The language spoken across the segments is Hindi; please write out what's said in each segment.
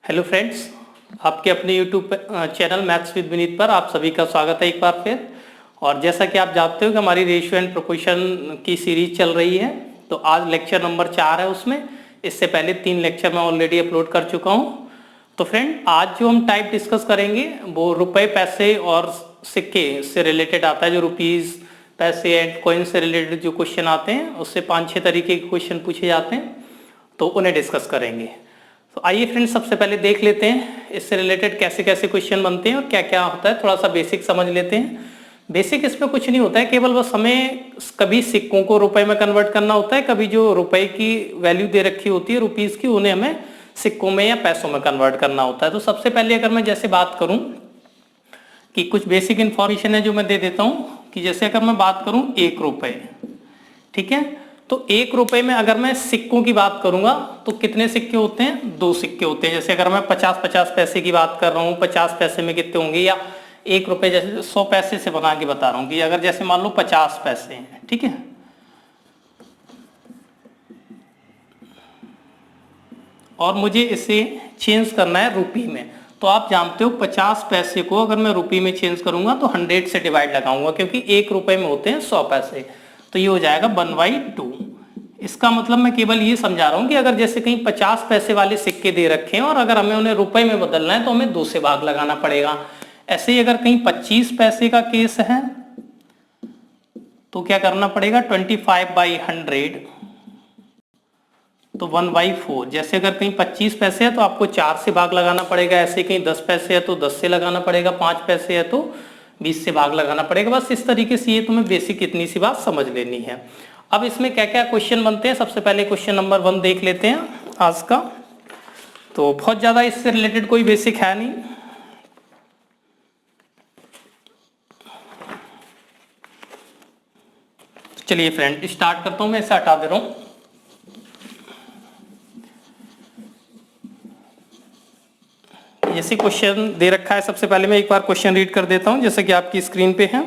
हेलो फ्रेंड्स, आपके अपने YouTube channel maths with Vineet पर आप सभी का स्वागत है एक बार फिर। और जैसा कि आप जानते हो कि हमारी रेशियो एंड प्रोपोर्शन की सीरीज चल रही है, तो आज लेक्चर नंबर 4 है। उसमें इससे पहले 3 लेक्चर मैं ऑलरेडी अपलोड कर चुका हूँ। तो फ्रेंड, आज जो हम टाइप डिस्कस करेंगे वो रुपए, पैसे और सिक्के से रिलेटेड आता है। जो रुपीज़, पैसे एंड कॉइन से रिलेटेड जो क्वेश्चन आते हैं, उससे 5-6 तरीके के क्वेश्चन पूछे जाते हैं, तो उन्हें डिस्कस करेंगे। तो आइए फ्रेंड्स, सबसे पहले देख लेते हैं इससे रिलेटेड कैसे कैसे क्वेश्चन बनते हैं और क्या क्या होता है। थोड़ा सा बेसिक समझ लेते हैं। बेसिक इसमें कुछ नहीं होता है, केवल बस हमें कभी सिक्कों को रुपए में कन्वर्ट करना होता है, कभी जो रुपए की वैल्यू दे रखी होती है रुपीज़ की, उन्हें हमें सिक्कों में या पैसों में कन्वर्ट करना होता है। तो सबसे पहले अगर मैं जैसे बात करूँ कि कुछ बेसिक इन्फॉर्मेशन है जो मैं दे देता हूँ, कि जैसे अगर मैं बात करूँ 1 रुपये, ठीक है, तो 1 रुपये में अगर मैं सिक्कों की बात करूंगा तो कितने सिक्के होते हैं? 2 सिक्के होते हैं। जैसे अगर मैं 50-50 पैसे की बात कर रहा हूँ, 50 पैसे में कितने होंगे, या 1 रुपये जैसे 100 पैसे से बना के बता रहा हूँ कि अगर जैसे मान लो 50 पैसे हैं, ठीक है, और मुझे इसे चेंज करना है रुपये में, तो आप जानते हो 50 पैसे को अगर मैं रुपये में चेंज करूंगा तो 100 से डिवाइड लगाऊंगा, क्योंकि 1 रुपये में होते हैं 100 पैसे, तो ये हो जाएगा 1/2। इसका मतलब मैं केवल ये समझा रहा हूं कि अगर जैसे कहीं 50 पैसे वाले सिक्के दे रखे हैं और अगर हमें उन्हें रुपए में बदलना है तो हमें 2 से भाग लगाना पड़ेगा। ऐसे ही अगर कहीं 25 पैसे का केस है तो क्या करना पड़ेगा? 25/100 तो 1/4। जैसे अगर कहीं 25 पैसे है तो आपको 4 से भाग लगाना पड़ेगा। ऐसे कहीं 10 पैसे है तो 10 से लगाना पड़ेगा, 5 पैसे है तो 20 से भाग लगाना पड़ेगा। बस इस तरीके से ये तुम्हें बेसिक इतनी सी बात समझ लेनी है। अब इसमें क्या क्या क्वेश्चन बनते हैं, सबसे पहले क्वेश्चन नंबर 1 देख लेते हैं आज का। तो बहुत ज्यादा इससे रिलेटेड कोई बेसिक है नहीं। चलिए फ्रेंड, स्टार्ट करता हूं। मैं इसे हटा दे रहा हूं। जैसे क्वेश्चन दे रखा है, सबसे पहले मैं एक बार क्वेश्चन रीड कर देता हूं, जैसे कि आपकी स्क्रीन पे है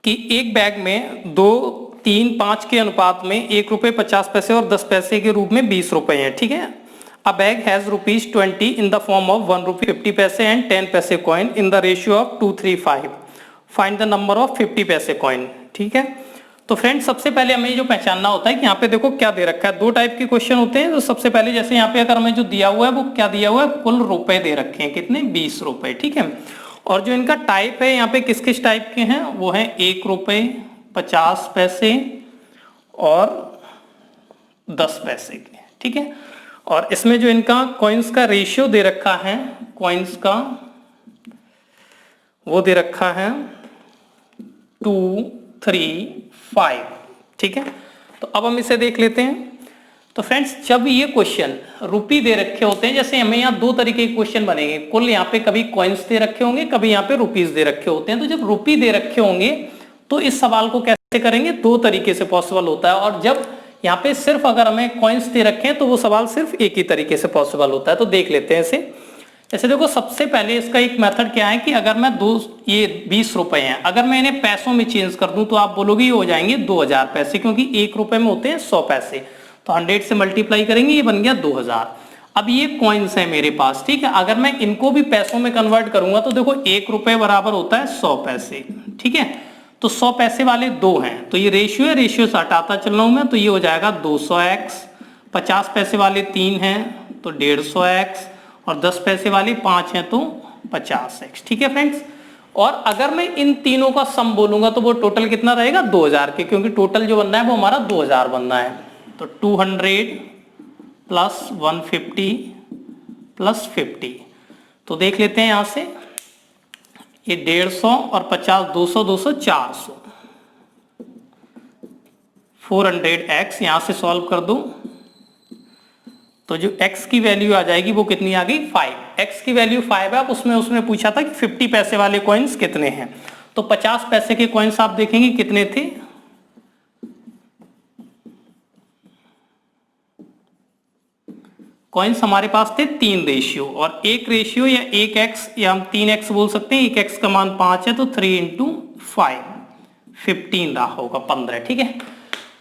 कि एक बैग में 2, 3, 5 के अनुपात में 1 रुपये 50 पैसे और 10 पैसे के रूप में 20 रुपए हैं, ठीक है। अ bag has ₹20 in the form of 1 रुपये 50 पैसे एंड 10 पैसे coin in the ratio of 2:3:5। Find the number of 50 पैसे कॉइन, ठीक है। तो फ्रेंड्स, सबसे पहले हमें जो पहचानना होता है कि यहाँ पे देखो क्या दे रखा है। 2 टाइप के क्वेश्चन होते हैं। तो सबसे पहले जैसे यहाँ पे अगर हमें जो दिया हुआ है वो क्या दिया हुआ है, कुल रुपए दे रखे हैं, कितने? 20 रुपए, ठीक है। और जो इनका टाइप है यहाँ पे किस किस टाइप के हैं, वो है 1 रुपये 50 पैसे और 10 पैसे के, ठीक है। और इसमें जो इनका कॉइन्स का रेशियो दे रखा है, कॉइन्स का वो दे रखा है 2:3:5, ठीक है। तो अब हम इसे देख लेते हैं। तो फ्रेंड्स, जब ये क्वेश्चन रुपी दे रखे होते हैं, जैसे हमें यहाँ 2 तरीके के क्वेश्चन बनेंगे। कुल यहाँ पे कभी कॉइन्स दे रखे होंगे, कभी यहाँ पे रुपीज दे रखे होते हैं। तो जब रुपी दे रखे होंगे तो इस सवाल को कैसे करेंगे? 2 तरीके से पॉसिबल होता है। और जब यहाँ पे सिर्फ अगर हमें कॉइन्स दे रखे हैं तो वो सवाल सिर्फ एक ही तरीके से पॉसिबल होता है। तो देख लेते हैं इसे। जैसे देखो, सबसे पहले इसका एक मेथड क्या है कि अगर मैं ये 20 रुपए हैं, अगर मैं इन्हें पैसों में चेंज कर दूं तो आप बोलोगे ये हो जाएंगे 2000 पैसे, क्योंकि 1 रुपए में होते हैं 100 पैसे। तो 100 से मल्टीप्लाई करेंगे, ये बन गया 2000। अब ये कॉइन्स है मेरे पास, ठीक है। अगर मैं इनको भी पैसों में कन्वर्ट करूंगा तो देखो 1 रुपए बराबर होता है 100 पैसे, ठीक है। तो 100 पैसे वाले 2 हैं, तो ये रेशियो है, रेशियो से हटाता चल रहा हूं मैं, तो ये हो जाएगा 200x। 50 पैसे वाले 3 हैं तो 150x, और 10 पैसे वाले 5 हैं तो 50x, ठीक है फ्रेंड्स। और अगर मैं इन तीनों का सम बोलूंगा तो वो टोटल कितना रहेगा? 2000 के, क्योंकि टोटल जो बनना है वो हमारा 2000 बनना है। तो 200 प्लस 150 प्लस 50, तो देख लेते हैं यहां से, ये 150 और 50, 200 200 400, 400x। यहां से सॉल्व कर दो तो जो x की वैल्यू आ जाएगी वो कितनी आ गई? 5। x की वैल्यू 5 है। अब उसमें पूछा था कि 50 पैसे वाले कॉइन्स कितने हैं। तो 50 पैसे के कॉइन्स आप देखेंगे कितने थे, कॉइन्स हमारे पास थे 3 रेशियो, और 1 रेशियो या 1x, या हम 3x बोल सकते हैं। 1x का मान 5 है तो 3 × 5 15 रहा होगा, 15, ठीक है।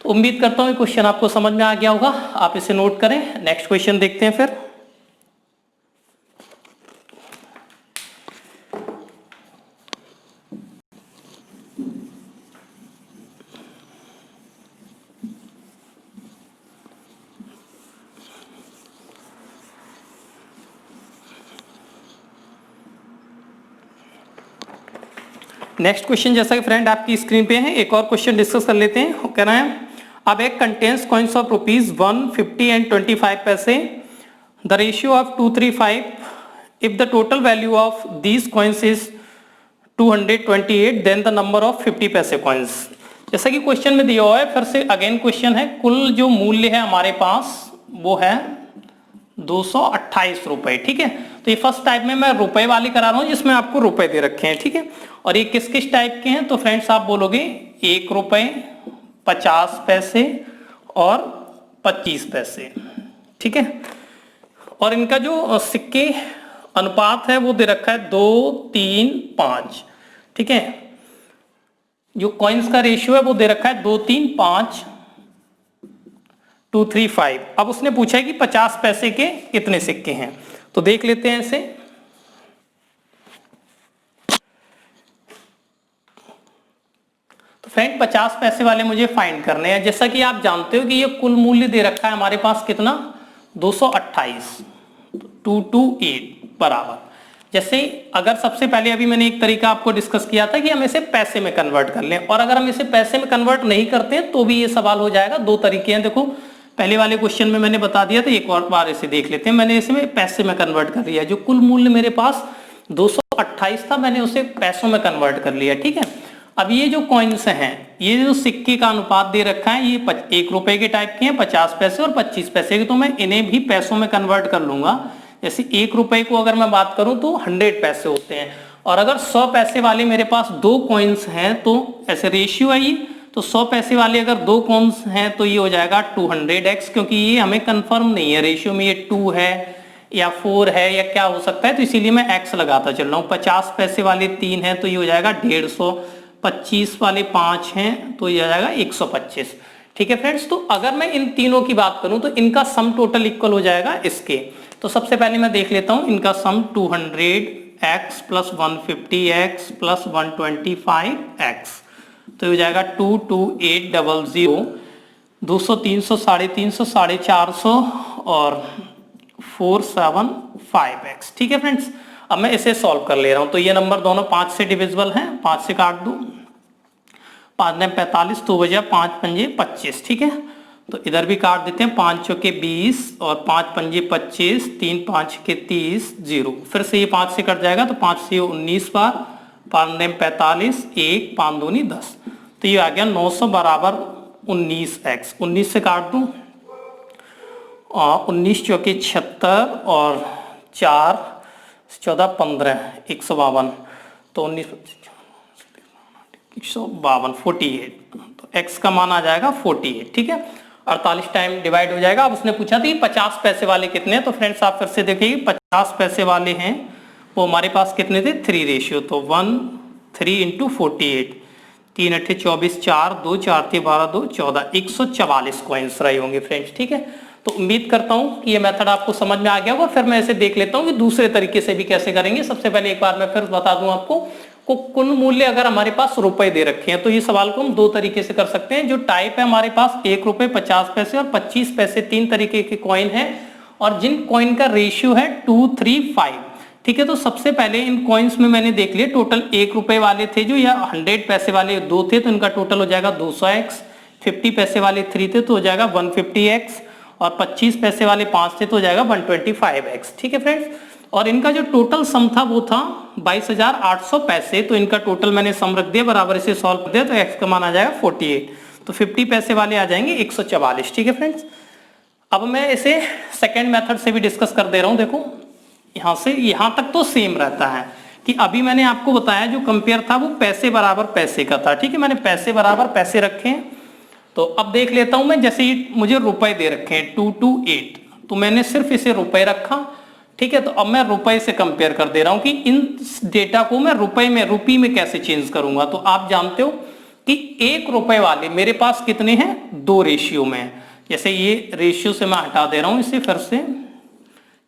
उम्मीद करता हूँ क्वेश्चन आपको समझ में आ गया होगा। आप इसे नोट करें। नेक्स्ट क्वेश्चन देखते हैं फिर। नेक्स्ट क्वेश्चन जैसा कि फ्रेंड आपकी स्क्रीन पे है, एक और क्वेश्चन डिस्कस कर लेते हैं। कह रहा है अब एक contains coins of rupees 1, 50 and 25 पैसे, the ratio of 235, if the total value of these coins is 228, then the number of 50 पैसे कॉइन्स। जैसा कि क्वेश्चन में दिया हुआ है, फिर से अगेन क्वेश्चन है, कुल जो मूल्य है हमारे पास वो है 228 रुपए। ठीक है, तो ये फर्स्ट टाइप में मैं रुपए वाली करा रहा हूं जिसमें आपको रुपए दे रखे हैं। ठीक है, और ये किस किस टाइप के हैं, तो फ्रेंड्स आप बोलोगे 1 रुपए, 50 पैसे और 25 पैसे। ठीक है, और इनका जो सिक्के अनुपात है वो दे रखा है 2, 3, 5। ठीक है, जो कॉइन्स का रेशियो है वो दे रखा है 2, 3, 5, 2, 3, 5। अब उसने पूछा है कि 50 पैसे के कितने सिक्के हैं, तो देख लेते हैं इसे। तो फ्रेंड 50 पैसे वाले मुझे फाइंड करने हैं। जैसा कि आप जानते हो कि ये कुल मूल्य दे रखा है हमारे पास कितना, 228, 228 बराबर। जैसे अगर सबसे पहले अभी मैंने एक तरीका आपको डिस्कस किया था कि हम इसे पैसे में कन्वर्ट कर लें, और अगर हम इसे पैसे में कन्वर्ट नहीं करते हैं तो भी ये सवाल हो जाएगा। दो तरीके हैं, देखो पहले वाले क्वेश्चन में मैंने बता दिया था, एक और बार इसे देख लेते हैं। मैंने इसे पैसे में कन्वर्ट कर लिया, जो कुल मूल्य मेरे पास 228 था मैंने उसे पैसों में कन्वर्ट कर लिया। ठीक है, अब ये जो कॉइन्स हैं, ये जो सिक्के का अनुपात दे रखा है, ये 1 रुपए के टाइप के हैं, 50 पैसे और 25 पैसे के, तो मैं इन्हें भी पैसों में कन्वर्ट कर लूंगा। जैसे 1 रुपए को अगर मैं बात करूं तो 100 पैसे होते हैं, और अगर 100 पैसे वाले मेरे पास 2 कॉइन्स हैं तो ऐसे रेशियो है ये, तो 100 पैसे वाले अगर 2 कॉइन्स हैं तो ये हो जाएगा 200x, क्योंकि ये हमें कंफर्म नहीं है रेशियो में ये 2 है या 4 है या क्या हो सकता है, तो इसीलिए मैं x लगाता चल रहा हूँ। 50 पैसे वाले 3 हैं तो ये हो जाएगा 150, 25 वाले 5 हैं तो ये आ जाएगा 125। ठीक है फ्रेंड्स, तो अगर मैं इन तीनों की बात करूं तो इनका सम टोटल इक्वल हो जाएगा इसके। तो सबसे पहले मैं देख लेता हूं इनका सम, 200x plus 150x plus 125x, तो ये हो जाएगा 22800, 200, 300, 350, 450 और 475x। ठीक है फ्रेंड्स, अब मैं इसे सॉल्व कर ले रहा हूं। तो ये नंबर दोनों 5 से डिविजिबल हैं, 5 से काट दो, 5 ने 45, 2 बजा 5 पंजे 25। ठीक है, तो इधर भी काट देते हैं, 5 चौके 20 और 5 पंजे 25, 3 5 के 30, 0। फिर से ये 5 से कट जाएगा, तो 5 से 19 बार, 5 ने 45, 1 5 दूनी 10, तो ये आ गया 900 बराबर 19x। 19 से काट दूं, 19 चौके 76 और 4 14 15, 152, तो 19 152, 48, तो x का मान आ जाएगा 48। ठीक है, 48 टाइम डिवाइड हो जाएगा। अब उसने पूछा था 50 पैसे वाले कितने हैं, तो फ्रेंड्स आप फिर से देखिए 50 पैसे वाले हैं वो हमारे पास कितने थे, 3 रेशियो, तो 1 3 इंटू 48, 3 8 24, 4 2 4 3 12 2 14, 144 कॉइन्स रहे होंगे फ्रेंड्स। ठीक है, तो उम्मीद करता हूं कि ये मेथड आपको समझ में आ गया होगा। फिर मैं इसे देख लेता हूं कि दूसरे तरीके से भी कैसे करेंगे। सबसे पहले एक बार मैं फिर बता दूं आपको, कुल मूल्य अगर हमारे पास रुपए दे रखे हैं तो ये सवाल को हम 2 तरीके से कर सकते हैं। जो टाइप है हमारे पास 1 रुपए, 50 पैसे और 25 पैसे, 3 तरीके के कॉइन है, और जिन कॉइन का रेशियो है 2, 3, 5। ठीक है, तो सबसे पहले इन कॉइन्स में मैंने देख लिया, टोटल 1 रुपए वाले थे जो, या 100 पैसे वाले 2 थे तो इनका टोटल हो जाएगा 200x, 50 पैसे वाले 3 थे तो हो जाएगा 150x, और 25 पैसे वाले 5 थे तो हो जाएगा 125x। ठीक है फ्रेंड्स, और इनका जो टोटल सम था वो था 22,800 पैसे, तो इनका टोटल मैंने सम रख दिया बराबर, इसे सॉल्व कर दिया तो x का मान आ जाएगा 48, तो 50 पैसे वाले आ जाएंगे 144। ठीक है फ्रेंड्स, अब मैं इसे सेकेंड मेथड से भी डिस्कस कर दे रहा हूं। देखो यहां से यहां तक तो सेम रहता है कि अभी मैंने आपको बताया जो कंपेयर था वो पैसे बराबर पैसे का था। ठीक है, मैंने पैसे बराबर पैसे रखे हैं। तो अब देख लेता हूं मैं, जैसे मुझे रुपए दे रखे हैं 228, तो मैंने सिर्फ इसे रुपए रखा। ठीक है, तो अब मैं रुपए से कंपेयर कर दे रहा हूं कि इन डेटा को मैं रुपए में, रुपी में कैसे चेंज करूंगा। तो आप जानते हो कि 1 रुपए वाले मेरे पास कितने हैं, 2 रेशियो में। जैसे ये रेशियो से मैं हटा दे रहा हूं इसे फिर से,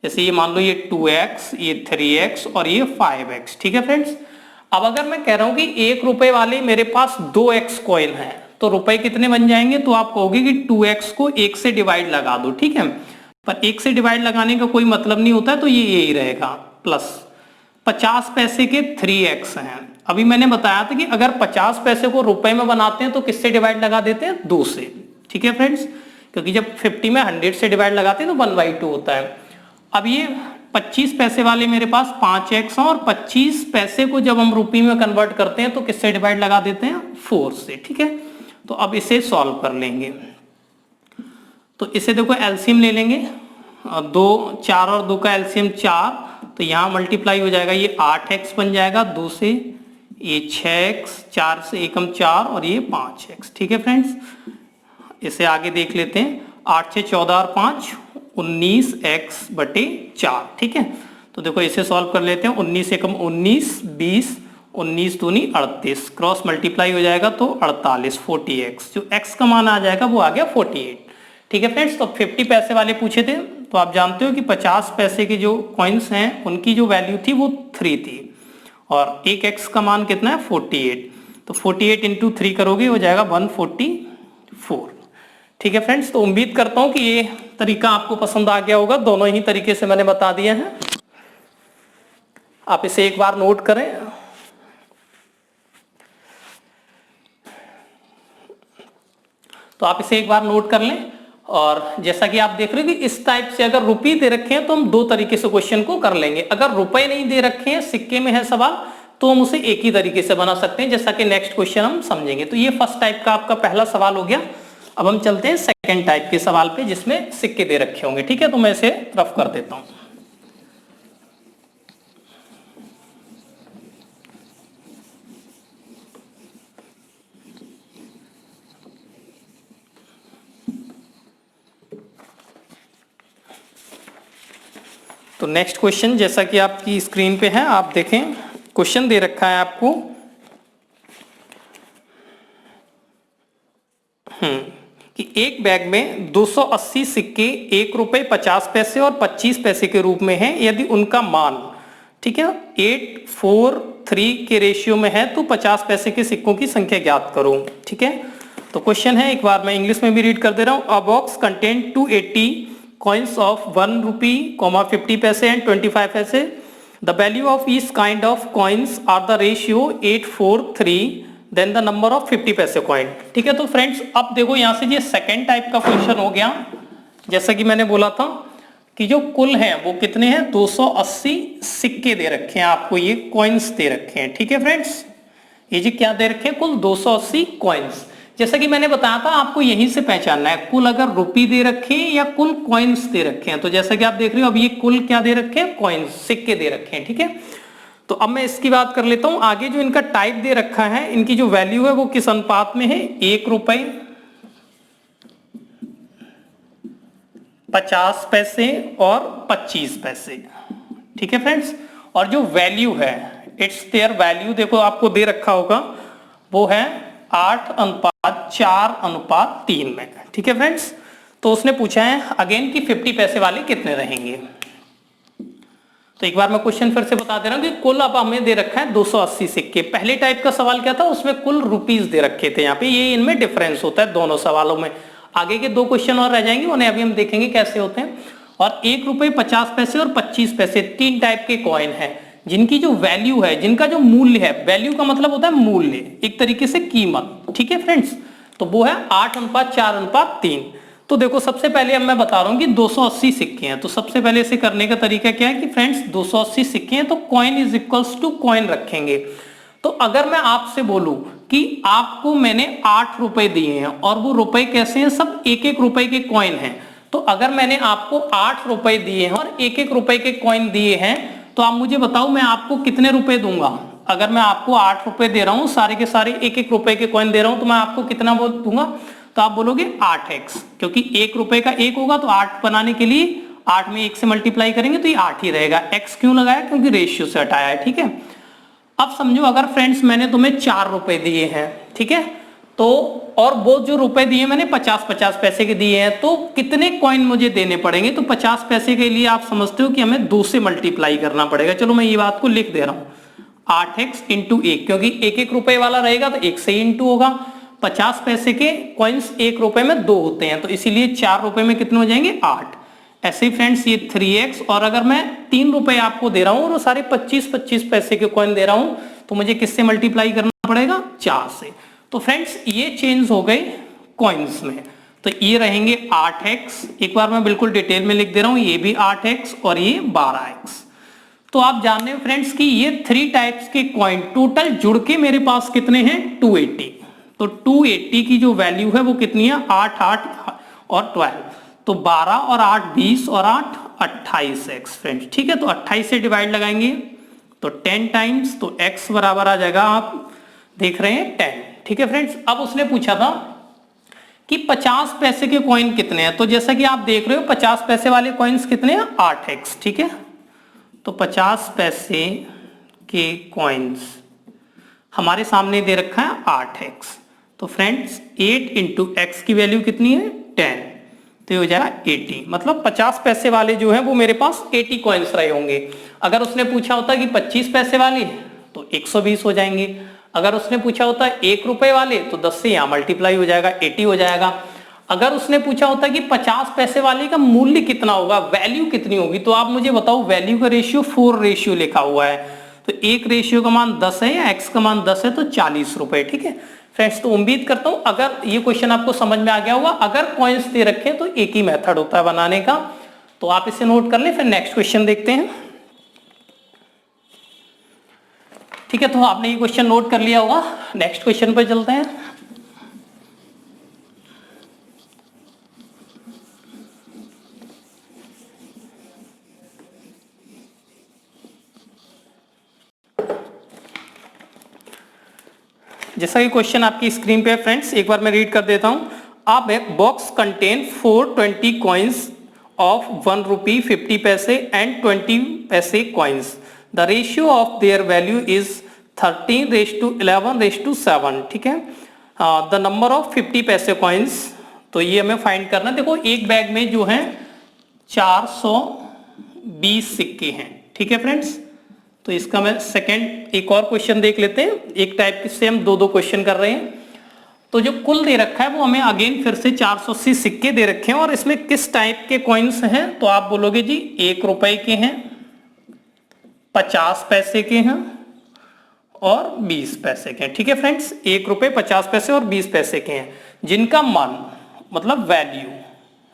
जैसे ये मान लो ये 2x, ये 3x और ये 5x। ठीक है फ्रेंड्स, अब अगर मैं कह रहा हूं कि 1 रुपए वाले मेरे पास 2x कॉइन है तो रुपए कितने बन जाएंगे, तो आप कहोगे कि 2x को 1 से डिवाइड लगा दो। ठीक है, पर 1 से डिवाइड लगाने का कोई मतलब नहीं होता है, तो ये यही रहेगा प्लस 50 पैसे के 3x हैं, अभी मैंने बताया था कि अगर 50 पैसे को रुपए में बनाते हैं तो किससे डिवाइड लगा देते हैं, 2 से। ठीक है फ्रेंड्स, क्योंकि जब 50 में 100 से डिवाइड लगाते हैं तो 1/2 होता है। अब ये 25 पैसे वाले मेरे पास 5x और 25 पैसे को जब हम रुपये में कन्वर्ट करते हैं तो किससे डिवाइड लगा देते हैं, 4 से। ठीक है, तो अब इसे सॉल्व कर लेंगे। तो इसे देखो एलसीएम ले लेंगे, 2 4 और 2 का एलसीएम 4, तो यहाँ मल्टीप्लाई हो जाएगा, ये 8x बन जाएगा 2 से, ये 6x, 4 से 1 4 और ये 5x। ठीक है फ्रेंड्स, इसे आगे देख लेते हैं। 8 से 14 और 5 19x/4। ठीक है, तो देखो इसे सॉल्व कर लेते हैं। 19 से कम 19, 20, 19 दूनी 38, क्रॉस मल्टीप्लाई हो जाएगा तो 48, 40x। जो x का मान आ जाएगा वो आ गया 48। ठीक है फ्रेंड्स, तो 50 पैसे वाले पूछे थे, तो आप जानते हो कि 50 पैसे के जो कॉइन्स हैं उनकी जो वैल्यू थी वो 3 थी, और एक x का मान कितना है, 48। तो 48 इंटू 3 करोगे हो जाएगा 144। ठीक है फ्रेंड्स, तो उम्मीद करता हूं कि ये तरीका आपको पसंद आ गया होगा। दोनों ही तरीके से मैंने बता दिए हैं, आप इसे एक बार नोट करें। तो आप इसे एक बार नोट कर लें, और जैसा कि आप देख रहे हो कि इस टाइप से अगर रुपये दे रखे हैं तो हम 2 तरीके से क्वेश्चन को कर लेंगे। अगर रुपए नहीं दे रखे हैं, सिक्के में है सवाल, तो हम उसे एक ही तरीके से बना सकते हैं, जैसा कि नेक्स्ट क्वेश्चन हम समझेंगे। तो ये फर्स्ट टाइप का आपका पहला सवाल हो गया। अब हम चलते हैं सेकेंड टाइप के सवाल पे, जिसमें सिक्के दे रखे होंगे। ठीक है, तो मैं इसे रफ कर देता हूं। तो नेक्स्ट क्वेश्चन जैसा कि आपकी स्क्रीन पे है, आप देखें। क्वेश्चन दे रखा है आपको कि एक बैग में 280 सिक्के 1 रुपए 50 पैसे और 25 पैसे के रूप में हैं। यदि उनका मान, ठीक है, 8:4:3 के रेशियो में है तो 50 पैसे के सिक्कों की संख्या ज्ञात करो। ठीक है, तो क्वेश्चन है, एक बार मैं इंग्लिश में भी रीड कर दे रहा हूं। अ box contain 280 coins of 1 rupee, 50 पैसे and 25 पैसे. The value of each kind of coins are the ratio 8:4:3, then the number of 50 पैसे coin. ठीक है, तो फ्रेंड्स अब देखो यहाँ से ये सेकेंड टाइप का क्वेश्चन हो गया। जैसा कि मैंने बोला था कि जो कुल है वो कितने हैं, 280 सिक्के दे रखे हैं आपको, ये कॉइन्स दे रखे हैं। ठीक है फ्रेंड्स, ये जी क्या दे रखे हैं, कुल 280 कॉइन्स। जैसा कि मैंने बताया था आपको यहीं से पहचानना है, कुल अगर रुपये दे रखे हैं या कुल कॉइन्स दे रखे हैं। तो जैसा कि आप देख रहे हो अब ये कुल क्या दे रखे हैं, कॉइन्स, सिक्के दे रखे हैं। ठीक है, तो अब मैं इसकी बात कर लेता हूं। आगे जो इनका टाइप दे रखा है, इनकी जो वैल्यू है वो किस अनुपात में है, 1 रुपए 50 पैसे और 25 पैसे। ठीक है फ्रेंड्स, और जो वैल्यू है, इट्स देयर वैल्यू, देखो आपको दे रखा होगा, वो है 8:4:3 में। ठीक है फ्रेंड्स, तो उसने पूछा है अगेन कि 50 पैसे वाले कितने रहेंगे। तो एक बार मैं क्वेश्चन फिर से बता दे रहा हूं कि कुल अब हमें दे रखा है 280 सिक्के। पहले टाइप का सवाल क्या था, उसमें कुल रुपीस दे रखे थे। यहाँ पे ये इनमें डिफरेंस होता है दोनों सवालों में। आगे के 2 क्वेश्चन और रह जाएंगे, उन्हें अभी हम देखेंगे कैसे होते हैं। और 1 रुपए 50 पैसे और 25 पैसे 3 टाइप के कॉइन है, जिनकी जो वैल्यू है, जिनका जो मूल्य है, वैल्यू का मतलब होता है मूल्य, एक तरीके से कीमत। ठीक है फ्रेंड्स, तो वो है 8:4:3। तो देखो सबसे पहले अब मैं बता रहा हूं कि 280 सिक्के हैं। तो सबसे पहले इसे करने का तरीका क्या है कि फ्रेंड्स 280 सिक्के हैं तो coin is equals to coin रखेंगे। तो अगर मैं आपसे बोलूं कि आपको मैंने 8 रुपए दिए हैं और वो रुपए कैसे हैं, सब 1-1 रुपए के कॉइन हैं। तो अगर मैंने आपको 8 रुपए दिए हैं और 1-1 रुपए के कॉइन दिए हैं, तो आप मुझे बताओ मैं आपको कितने रुपए दूंगा। अगर मैं आपको 8 रुपए दे रहा हूं, सारे के सारे 1-1 रुपए के कॉइन दे रहा हूं, तो मैं आपको कितना वो दूंगा, तो आप बोलोगे 8x, क्योंकि 1 रुपए का 1 होगा तो 8 बनाने के लिए 8 में 1 से मल्टीप्लाई करेंगे तो ये 8 ही रहेगा। x क्यों लगाया, क्योंकि रेशियो से हटाया है। ठीक है, अब समझो अगर फ्रेंड्स मैंने तुम्हें 4 रुपए दिए हैं, ठीक है, तो और वो जो रुपए दिए मैंने 50-50 पैसे के दिए हैं, तो कितने कॉइन मुझे देने पड़ेंगे। तो 50 पैसे के लिए आप समझते हो कि हमें 2 से मल्टीप्लाई करना पड़ेगा। चलो मैं ये बात को लिख दे रहा हूं, 8x इंटू 1, क्योंकि 1-1 रुपए वाला रहेगा तो 1 से ही इंटू होगा। 50 पैसे के कॉइन्स 1 रुपए में 2 होते हैं, तो इसीलिए 4 रुपए में कितने हो जाएंगे, 8। ऐसे ही फ्रेंड्स ये 3x, और अगर मैं 3 रुपए आपको दे रहा हूं और वो सारे 25-25 पैसे के कॉइन दे रहा हूं, तो मुझे किससे मल्टीप्लाई करना पड़ेगा, 4 से। तो फ्रेंड्स ये चेंज हो गए कॉइन्स में, तो ये रहेंगे 8x, एक बार मैं बिल्कुल डिटेल में लिख दे रहा हूं, ये भी 8x और ये 12x। तो आप जान रहे हो फ्रेंड्स कि ये 3 टाइप्स के कॉइन टोटल जुड़ के मेरे पास कितने हैं, 280। तो 280 की जो वैल्यू है वो कितनी है, 8 8 और 12, तो 12 और 8 20 और 8 28x फ्रेंड्स, ठीक है। तो 28 से डिवाइड लगाएंगे तो 10 टाइम्स, तो x बराबर आ जाएगा, आप देख रहे हैं 10, ठीक है फ्रेंड्स। अब उसने पूछा था कि 50 पैसे के कॉइन कितने हैं, तो जैसा कि आप देख रहे हो 50 पैसे वाले कॉइन्स कितने हैं, 8x, ठीक है। तो 50 पैसे के कॉइन्स हमारे सामने दे रखा है 8x, तो फ्रेंड्स 8 इंटू एक्स की वैल्यू कितनी है, 10, तो ये हो जाएगा 80। मतलब 50 पैसे वाले जो है वो मेरे पास 80 कॉइन्स रहे होंगे। अगर उसने पूछा होता कि 25 पैसे वाले तो 120 हो जाएंगे, अगर उसने पूछा होता 1 रुपए वाले तो 10 से यहाँ मल्टीप्लाई हो जाएगा, 80 हो जाएगा। अगर उसने पूछा होता कि 50 पैसे वाले का मूल्य कितना होगा, वैल्यू कितनी होगी, तो आप मुझे बताओ, वैल्यू का रेशियो 4 रेशियो लिखा हुआ है, तो एक रेशियो का मान 10 है या x का मान 10 है, तो 40 रुपए, ठीक है फ्रेंड्स। तो उम्मीद करता हूं अगर ये क्वेश्चन आपको समझ में आ गया होगा। अगर कॉइन्स दे रखे तो एक ही मेथड होता है बनाने का, तो आप इसे नोट कर लें। फिर नेक्स्ट क्वेश्चन देखते हैं, ठीक है। तो आपने ये क्वेश्चन नोट कर लिया होगा, नेक्स्ट क्वेश्चन पर चलते हैं। जैसा कि क्वेश्चन आपकी स्क्रीन पे है फ्रेंड्स, एक बार मैं रीड कर देता हूं। आप बॉक्स कंटेन 420 कॉइन्स ऑफ 1 रुपी 50 पैसे एंड 20 पैसे coins, the ratio of their value is 13:11:7, ठीक है। द नंबर ऑफ 50 पैसे कॉइन्स, तो ये हमें फाइंड करना। देखो एक बैग में जो है 420 सिक्के हैं, ठीक है फ्रेंड्स। तो इसका मैं सेकंड एक और क्वेश्चन देख लेते हैं, एक टाइप से हम दो क्वेश्चन कर रहे हैं। तो जो कुल दे रखा है वो हमें अगेन फिर से 480 सिक्के दे रखे हैं, और इसमें किस टाइप के कॉइन्स हैं, तो आप बोलोगे जी 1 रुपए के हैं, 50 पैसे के हैं और 20 पैसे के हैं, ठीक है फ्रेंड्स। 1 रुपए 50 पैसे और 20 पैसे के हैं, जिनका मान मतलब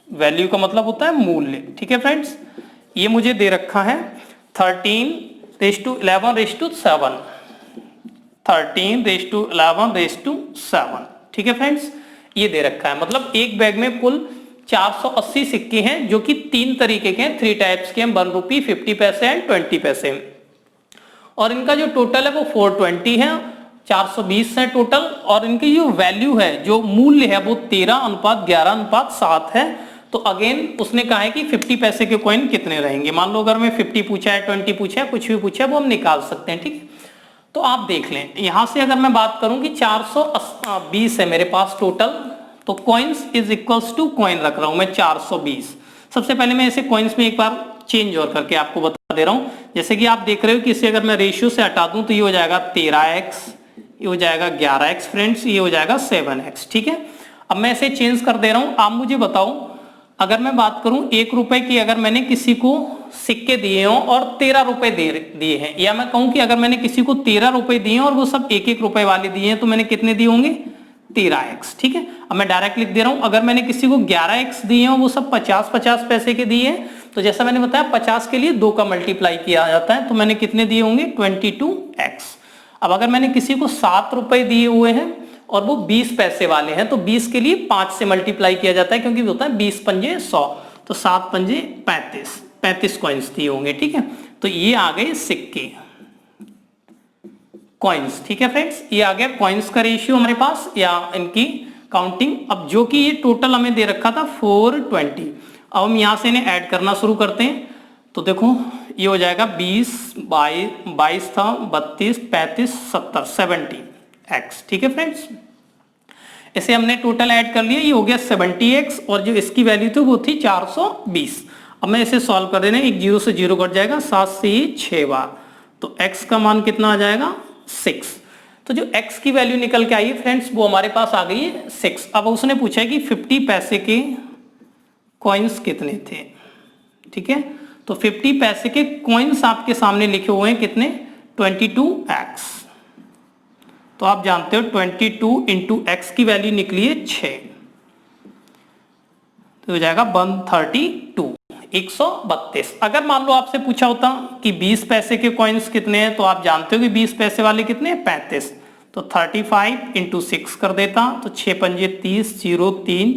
वैल्यू का मतलब होता है मूल्य, ठीक है फ्रेंड्स। ये मुझे दे रखा है 13:11:7, 13:11:7, ठीक है फ्रेंड्स। ये दे रखा है, मतलब एक बैग में कुल 480 सिक्के हैं, जो कि 3 तरीके के हैं, 3 टाइप्स के हैं, 1 रुपी 50 पैसे एंड 20 पैसे, और इनका जो टोटल है वो 420 है, 420 है टोटल। और इनकी जो वैल्यू है, जो मूल्य है, वो 13:11:7 है। तो अगेन उसने कहा है कि 50 पैसे के कॉइन कितने रहेंगे। मान लो अगर मैं 50 पूछा है, 20 पूछा है, कुछ भी पूछा है, वो हम निकाल सकते हैं, ठीक है। तो आप देख लें, यहां से अगर मैं बात करूं कि 420 है मेरे पास टोटल, तो coins is equals to coin रख रहा हूं मैं 420। सबसे पहले मैं ऐसे कॉइन्स में एक बार चेंज और करके आपको बता दे रहा हूं। जैसे कि आप देख रहे हो कि इसे अगर मैं रेशियो से हटा दूं तो ये हो जाएगा 13x, ये हो जाएगा 11x फ्रेंड्स, ये हो जाएगा 7x, ठीक है। अब मैं इसे चेंज कर दे रहा हूं। आप मुझे बताओ, अगर मैं बात करूं 1 रुपए की, अगर मैंने किसी को सिक्के दिए हों और 13 रुपए दिए हैं, या मैं कहूं कि अगर मैंने किसी को 13 रुपए दिए और वो सब 1-1 रुपए वाले दिए हैं, तो मैंने कितने दिए होंगे, 13x, ठीक है। अब मैं डायरेक्ट लिख दे रहा हूं, अगर मैंने किसी को 11x दिए हैं, वो सब 50-50 पैसे के दिए हैं, तो जैसा मैंने बताया 50 के लिए 2 का मल्टीप्लाई किया जाता है, तो मैंने कितने दिए होंगे, 22x। अब अगर मैंने किसी को 7 रुपए दिए हुए हैं और वो 20 पैसे वाले हैं, तो 20 के लिए 5 से मल्टीप्लाई किया जाता है, क्योंकि होता है 20 पंजे 100, तो 7 पंजे 35 कॉइन्स दिए होंगे, ठीक है। तो ये आ गए सिक्के, कॉइन्स, ठीक है फ्रेंड्स। ये आ गया कॉइन्स का रेशियो हमारे पास, या इनकी काउंटिंग। अब जो कि ये टोटल हमें दे रखा था 420, अब हम यहां से इन्हें ऐड करना शुरू करते हैं। तो देखो ये हो जाएगा 20, 22 था, 32, 35, 70, 70x, ठीक है फ्रेंड्स। इसे हमने टोटल ऐड कर लिया, ये हो गया 70x, और जो इसकी वैल्यू थी वो थी 420। अब मैं इसे सॉल्व कर देना, एक 0 से 0 कट जाएगा, 7 से ही 6 बार, तो x का मान कितना आ जाएगा, 6। तो जो x की वैल्यू निकल के आई है फ्रेंड्स, वो हमारे पास आ गई है 6। अब उसने पूछा है कि 50 पैसे के कॉइन्स कितने थे, ठीक है। तो 50 पैसे के कॉइन्स आपके सामने लिखे हुए हैं कितने, 22x, तो आप जानते हो 22 इंटू एक्स की वैल्यू निकली है 6, तो हो जाएगा 132, 132। अगर मान लो आपसे पूछा होता कि 20 पैसे के कॉइन्स कितने हैं, तो आप जानते हो कि 20 पैसे वाले कितने हैं, 35, तो 35 इंटू 6 कर देता, तो 6 पंजे 30, 0 3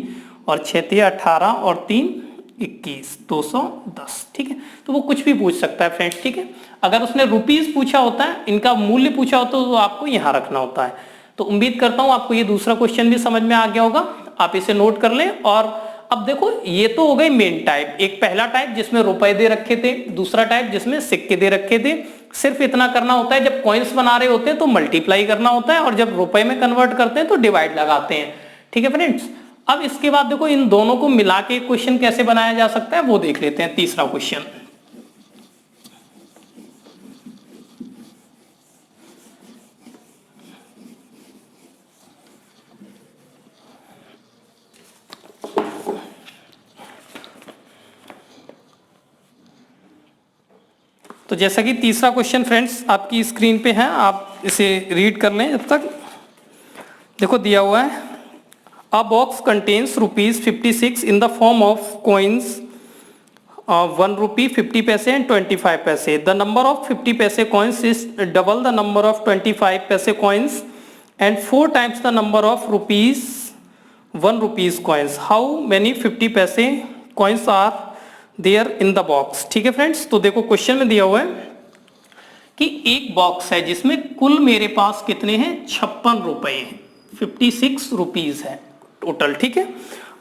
और 6 3 18 और 3 21, 210। ठीक है, तो वो कुछ भी पूछ सकता है फ्रेंड्स। ठीक है, अगर उसने रुपीस पूछा होता है, इनका मूल्य पूछा होता है, तो आपको यहाँ रखना होता है। तो उम्मीद करता हूँ आपको ये दूसरा क्वेश्चन भी समझ में आ गया होगा, आप इसे नोट कर लें। और अब देखो ये तो हो गई मेन टाइप, एक पहला टाइप जिसमें रुपए दे रखे थे, दूसरा टाइप जिसमें सिक्के दे रखे थे। सिर्फ इतना करना होता है, जब कॉइन्स बना रहे होते हैं तो मल्टीप्लाई करना होता है, और जब रुपए में कन्वर्ट करते हैं तो डिवाइड लगाते हैं। ठीक है फ्रेंड्स, अब इसके बाद देखो इन दोनों को मिला के क्वेश्चन कैसे बनाया जा सकता है वो देख लेते हैं। तीसरा क्वेश्चन, तो जैसा कि तीसरा क्वेश्चन फ्रेंड्स आपकी स्क्रीन पे है, आप इसे रीड कर लें जब तक। देखो दिया हुआ है, अ box contains ₹56 in the form of coins 1 रुपी 50 पैसे एंड 25 पैसे। द नंबर ऑफ 50 पैसे coins is double the number of 25 पैसे coins and 4 times the number of ₹1 rupees coins. How many 50 पैसे coins are there in the box. ठीक है फ्रेंड्स, तो देखो क्वेश्चन में दिया हुआ है कि एक बॉक्स है जिसमें कुल मेरे पास कितने हैं, 56 रुपए हैं, 56 रुपीज है टोटल। ठीक है,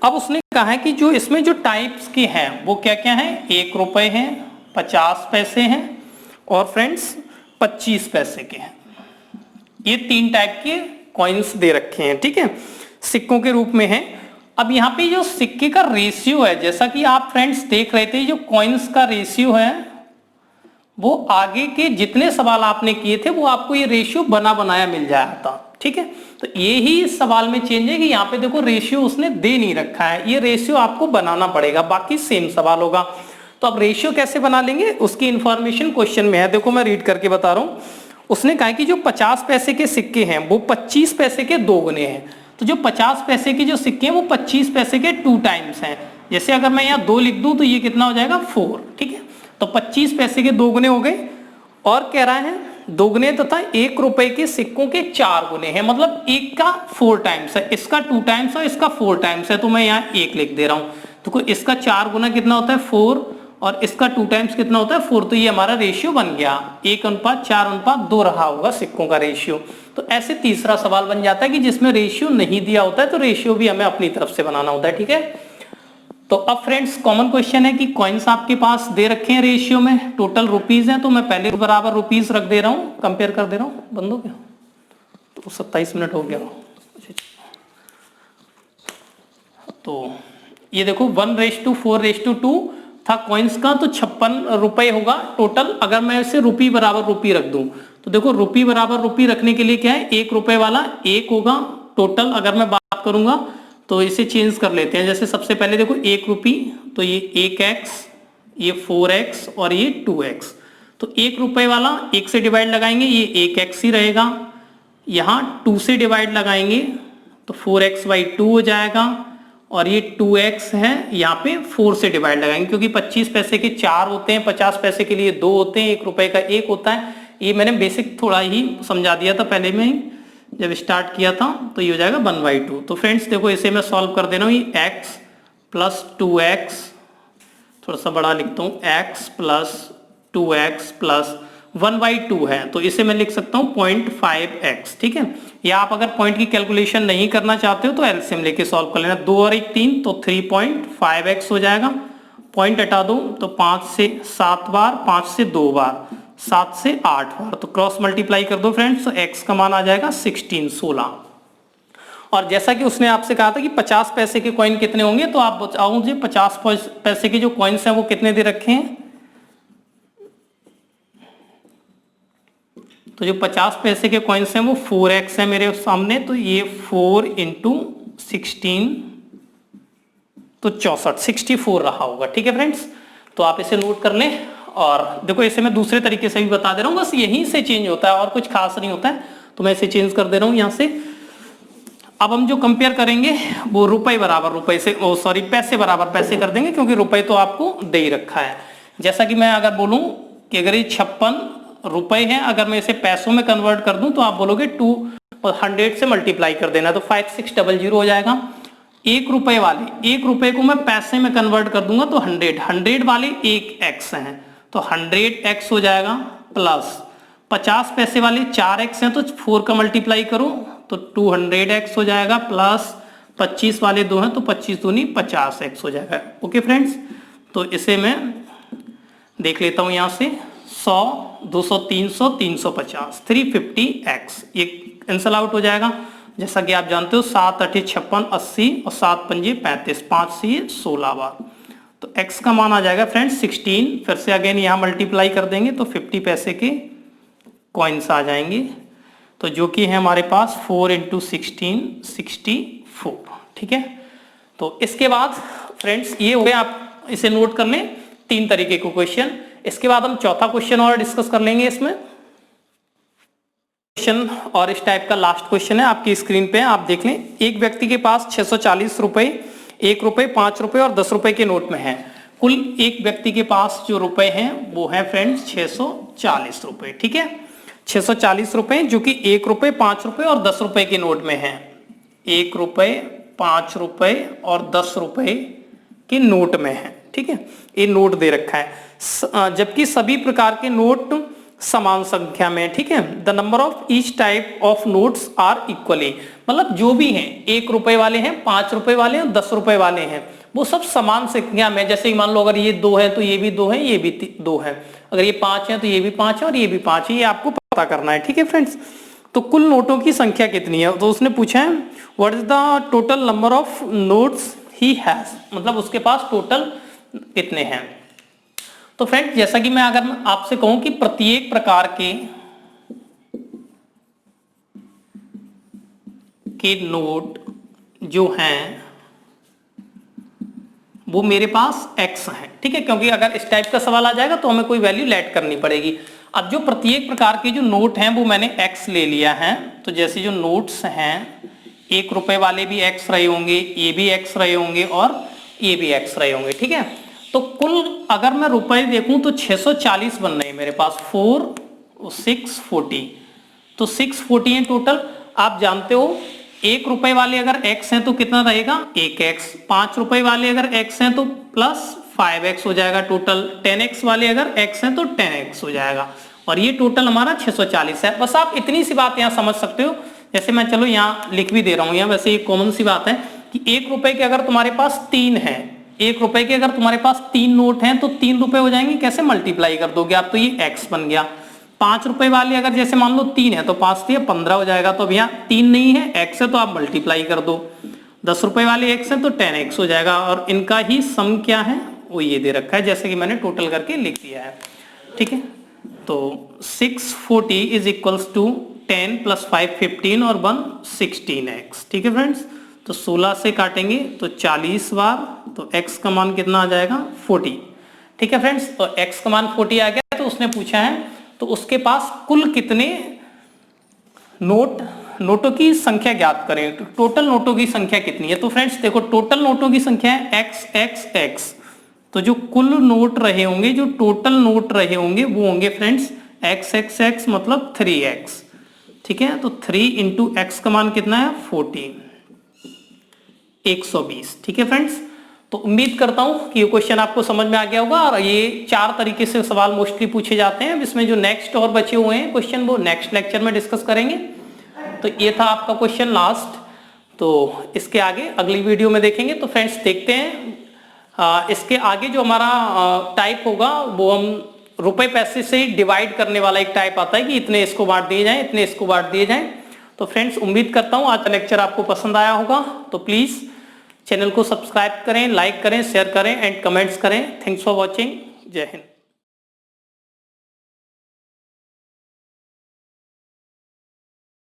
अब उसने कहा है कि जो इसमें जो टाइप्स के हैं वो क्या क्या हैं, 1 रुपए हैं, 50 पैसे हैं और फ्रेंड्स 25 पैसे के हैं। ये 3 टाइप के कॉइन्स दे रखे हैं। ठीक है, सिक्कों के रूप में है। अब यहाँ पे जो सिक्के का रेशियो है, जैसा कि आप फ्रेंड्स देख रहे थे, जो कॉइन्स का रेशियो है वो आगे के जितने सवाल आपने किए थे वो आपको ये रेशियो बना बनाया मिल जाया था। ठीक है, तो ये ही इस सवाल में चेंज है कि यहाँ पे देखो रेशियो उसने दे नहीं रखा है, ये रेशियो आपको बनाना पड़ेगा, बाकी सेम सवाल होगा। तो अब रेशियो कैसे बना लेंगे उसकी इंफॉर्मेशन क्वेश्चन में है। देखो मैं रीड करके बता रहा हूँ। उसने कहा कि जो 50 पैसे के सिक्के हैं वो 25 पैसे के 2 गुने हैं। तो जो 50 पैसे के जो सिक्के हैं वो 25 पैसे के 2 टाइम्स हैं। जैसे अगर मैं यहाँ 2 लिख दूं तो ये कितना हो जाएगा, 4। ठीक है, तो 25 पैसे के 2 गुने हो गए, और कह रहा है 2 गुने तथा 1 रुपए के सिक्कों के 4 गुने हैं, मतलब एक का 4 टाइम्स है, इसका 2 टाइम्स है, इसका 4 टाइम्स है, तो मैं यहाँ 1 लिख दे रहा हूँ। तो इसका 4 गुना कितना होता है, 4, और इसका 2 टाइम्स कितना होता है, 4। तो ये हमारा रेशियो बन गया 1:4:2 रहा होगा सिक्कों का रेशियो। तो ऐसे तीसरा सवाल बन जाता है कि जिसमें रेशियो नहीं दिया होता है तो रेशियो भी हमें अपनी तरफ से बनाना होता है। ठीक है, तो अब फ्रेंड्स कॉमन क्वेश्चन है कि कॉइन्स आपके पास दे रखे हैं रेशियो में, टोटल रुपीज हैं, तो मैं पहले बराबर रुपीज रख दे रहा हूँ, कंपेयर कर दे रहा हूँ। बंद हो गया, तो 27 मिनट हो गया। तो ये देखो 1:4:2 था कॉइन्स का, तो 56 रुपए होगा टोटल। अगर मैं इसे रुपी बराबर रुपी रख दूं तो देखो रुपी बराबर रुपी रखने के लिए क्या है, 1 रुपए वाला 1 होगा टोटल। अगर मैं बात करूंगा तो इसे चेंज कर लेते हैं। जैसे सबसे पहले देखो 1 रुपी, तो ये 1x, ये 4x और ये 2x। तो 1 रुपए वाला 1 से डिवाइड लगाएंगे, ये 1x ही रहेगा। यहाँ 2 से डिवाइड लगाएंगे तो 4x/2 हो जाएगा, और ये 2x है, यहाँ पे 4 से डिवाइड लगाएंगे क्योंकि 25 पैसे के 4 होते हैं, 50 पैसे के लिए 2 होते हैं, 1 रुपए का 1 होता है। ये मैंने बेसिक थोड़ा ही समझा दिया था पहले में ही जब स्टार्ट किया था। तो ये हो जाएगा 1/2। तो फ्रेंड्स देखो इसे मैं सॉल्व कर दे रहा हूँ, ये x + 2x, थोड़ा सा बड़ा लिखता हूँ, x + 2x + 1/2 है, तो इसे मैं लिख सकता हूँ 0.5x। ठीक है, या आप अगर पॉइंट की कैलकुलेशन नहीं करना चाहते हो तो एलसीएम लेके सॉल्व कर लेना। 2 और 1 3, तो 3.5x हो जाएगा। पॉइंट हटा दो तो 5 से 7 बार, 5 से 2 बार, 7 से 8 बार, तो क्रॉस मल्टीप्लाई कर दो फ्रेंड्स, तो x का मान आ जाएगा 16। और जैसा कि उसने आपसे कहा था कि 50 पैसे के कॉइन कितने होंगे, तो आप बताओ मुझे 50 पैसे के जो कॉइन्स हैं वो कितने दे रखे हैं। तो जो 50 पैसे के कॉइन्स हैं वो 4x है मेरे सामने, तो ये 4 × 16, तो 64, 64 रहा होगा। ठीक है फ्रेंड्स, तो आप इसे नोट कर लें। और देखो इसे मैं दूसरे तरीके से भी बता दे रहा हूँ, बस यहीं से चेंज होता है और कुछ खास नहीं होता है। तो मैं इसे चेंज कर दे रहा हूं यहां से। अब हम जो कंपेयर करेंगे वो रुपए बराबर रुपए से, सॉरी पैसे बराबर पैसे कर देंगे, क्योंकि रुपए तो आपको दे ही रखा है। जैसा कि मैं अगर बोलूं कि अगर ये 56 रुपए हैं, अगर मैं इसे पैसों में कन्वर्ट कर दूं तो आप बोलोगे 200 से मल्टीप्लाई कर देना, तो 5600 हो जाएगा। 1 रुपए वाले 1 रुपए को मैं पैसे में कन्वर्ट कर दूंगा तो 100 वाले 1x हैं तो 100x हो जाएगा, प्लस 50 पैसे वाले 4x हैं तो 4 का मल्टीप्लाई करो तो 200x हो जाएगा, प्लस 25 वाले 2 हैं तो 25 दूनी 50x हो जाएगा। ओके फ्रेंड्स, तो इसे मैं देख लेता हूं यहां से 100, 200, 300, 350, 350x, ये कैंसल आउट हो जाएगा। जैसा कि आप जानते हो 7 8 56 80 और 7 पंजे 35, 5 से 16 बार, तो x का मान आ जाएगा फ्रेंड्स 16। फिर से अगेन यहाँ मल्टीप्लाई कर देंगे तो 50 पैसे के कॉइन्स आ जाएंगे, तो जो कि है हमारे पास 4 × 16 64। ठीक है, तो इसके बाद फ्रेंड्स ये हो गया, आप इसे नोट कर लें 3 तरीके के क्वेश्चन। इसके बाद हम चौथा क्वेश्चन और डिस्कस कर लेंगे। इसमें क्वेश्चन और इस टाइप का लास्ट क्वेश्चन है, आपकी स्क्रीन पे आप देख लें। एक व्यक्ति के पास 640 रुपए, 1 रुपए, 5 रुपए और 10 रुपए के नोट में है। कुल एक व्यक्ति के पास जो रुपए हैं वो है फ्रेंड्स 640 रुपए। ठीक है, 640 रुपए जो कि 1 रुपए, 5 रुपए और 10 रुपए के नोट में है। 1 रुपए, 5 रुपए और 10 रुपए के नोट में है। ठीक है, ये नोट दे रखा है, जबकि सभी प्रकार के नोट समान संख्या में। ठीक है, the number of each type of notes are equally, मतलब जो भी हैं 1 रुपए वाले हैं, 5 रुपए वाले हैं, 10 रुपए वाले हैं, वो सब समान संख्या में। जैसे कि मान लो अगर ये 2 है तो ये भी 2 है, ये भी 2 है, अगर ये 5 है तो ये भी 5 है और ये भी 5 है, ये आपको पता करना है। ठीक है फ्रेंड्स, तो कुल नोटों की संख्या कितनी है, तो उसने पूछा है what is the total number of notes he has, मतलब उसके पास टोटल कितने हैं। तो फ्रेंड्स जैसा कि मैं अगर आपसे कहूं कि प्रत्येक प्रकार के नोट जो हैं वो मेरे पास x है। ठीक है, क्योंकि अगर इस टाइप का सवाल आ जाएगा तो हमें कोई वैल्यू लेट करनी पड़ेगी। अब जो प्रत्येक प्रकार के जो नोट हैं वो मैंने x ले लिया है, तो जैसे जो नोट्स हैं 1 रुपए वाले भी x रहे होंगे, ये भी x रहे होंगे और ये भी x रहे होंगे। ठीक है, तो कुल अगर मैं रुपए देखूं तो 640 बन रहे हैं मेरे पास, 4 640, तो 640 है टोटल। आप जानते हो 1 रुपए वाले अगर x हैं तो कितना रहेगा 1x, 5 रुपए वाले अगर x हैं तो प्लस 5x हो जाएगा टोटल, 10x वाले अगर x हैं तो 10x हो जाएगा, और ये टोटल हमारा 640 है। बस आप इतनी सी बात यहाँ समझ सकते हो। जैसे मैं चलो यहाँ लिख भी दे रहा हूँ, यहाँ वैसे एक कॉमन सी बात है कि 1 रुपए के अगर तुम्हारे पास 3 है, 1 रुपए के अगर तुम्हारे पास 3 नोट हैं तो 3 रुपए हो जाएंगे, कैसे मल्टीप्लाई कर दोगे आप, तो ये x बन गया। 5 रुपए वाले अगर जैसे मान लो 3 है तो 5 से 15 हो जाएगा, तो अब यहाँ 3 नहीं है x है तो आप मल्टीप्लाई कर दो। 10 रुपए वाले x है तो 10x हो जाएगा, और इनका ही सम क्या है वो ये दे रखा है, जैसे कि मैंने टोटल करके लिख दिया है। ठीक है, तो 640 इज इक्वल्स टू 10 + 5 15 और 1 16x। ठीक है फ्रेंड्स, तो 16 से काटेंगे तो 40 बार, तो x का मान कितना आ जाएगा 40। ठीक है फ्रेंड्स, तो x का मान 40 आ गया। तो उसने पूछा है तो उसके पास कुल कितने नोटों की संख्या ज्ञात करें, तो टोटल नोटों की संख्या कितनी है। तो फ्रेंड्स देखो टोटल नोटों की संख्या है x, तो जो कुल नोट रहे होंगे, जो टोटल नोट रहे होंगे वो होंगे फ्रेंड्स x मतलब 3x। ठीक है, तो 3 × x का मान कितना है 40, 120। ठीक है फ्रेंड्स, तो उम्मीद करता हूं कि ये क्वेश्चन आपको समझ में आ गया होगा, और ये 4 तरीके से सवाल मोस्टली पूछे जाते हैं। इसमें जो नेक्स्ट और बचे हुए हैं क्वेश्चन वो नेक्स्ट लेक्चर में डिस्कस करेंगे। तो ये था आपका क्वेश्चन लास्ट, तो इसके आगे अगली वीडियो में देखेंगे। तो फ्रेंड्स देखते हैं इसके आगे जो हमारा टाइप होगा वो हम रुपए पैसे से डिवाइड करने वाला एक टाइप आता है कि इतने इसको बांट दिए जाएं, इतने इसको बांट दिए जाएं। तो फ्रेंड्स उम्मीद करता हूं आज का लेक्चर आपको पसंद आया होगा, तो प्लीज चैनल को सब्सक्राइब करें, लाइक करें, शेयर करें एंड कमेंट्स करें। Thanks for watching. जय हिंद।